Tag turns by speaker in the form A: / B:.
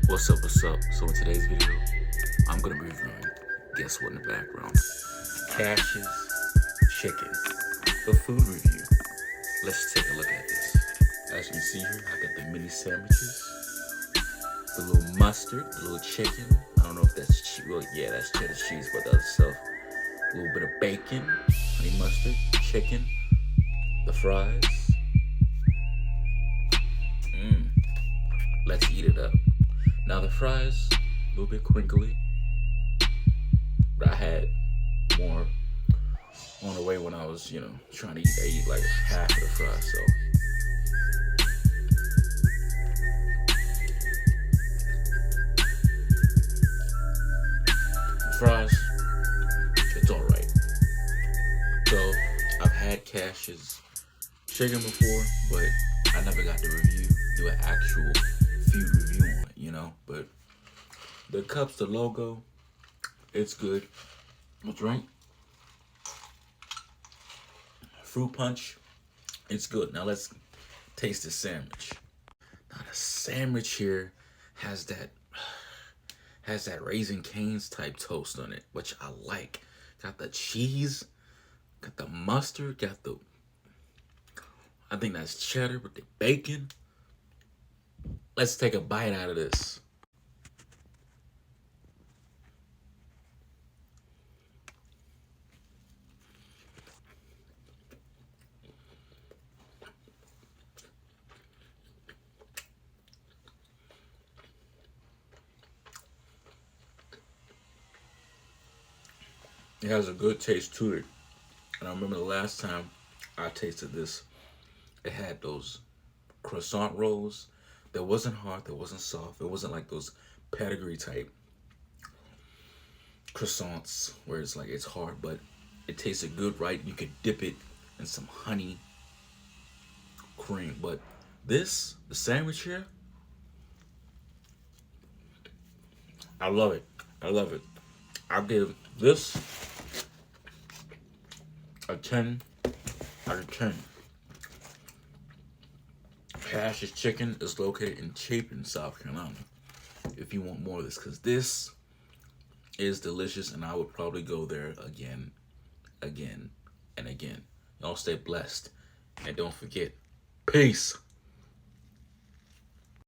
A: What's up, what's up? So in today's video, I'm gonna be reviewing, guess what in the background? Cash's Chicken, a food review. Let's take a look at this. As you can see here, I got the mini sandwiches, the little mustard, the little chicken. I don't know if that's cheese. Well, yeah, that's cheddar cheese, but the other stuff. A little bit of bacon, honey mustard, chicken, the fries. Let's eat it up. Now the fries, a little bit crinkly, but I had more on the way when I was, trying to eat. I eat like half of the fries, so. The fries, it's all right. So I've had Cash's Chicken before, but I never got to do an actual food review on it, but the cups, the logo, it's good. The drink, fruit punch, it's good. Now let's taste the sandwich. Now the sandwich here has that Raising Cane's type toast on it, which I like. Got the cheese, got the mustard, I think that's cheddar with the bacon. Let's take a bite out of this. It has a good taste to it. And I remember the last time I tasted this, it had those croissant rolls that wasn't hard, that wasn't soft. It wasn't like those pedigree type croissants where it's like it's hard, but it tasted good, right? You could dip it in some honey cream. But the sandwich here, I love it. I love it. I'll give this a 10 out of 10. Cash's Chicken is located in Chapin, South Carolina. If you want more of this, because this is delicious, and I would probably go there again, and again. Y'all stay blessed, and don't forget, peace.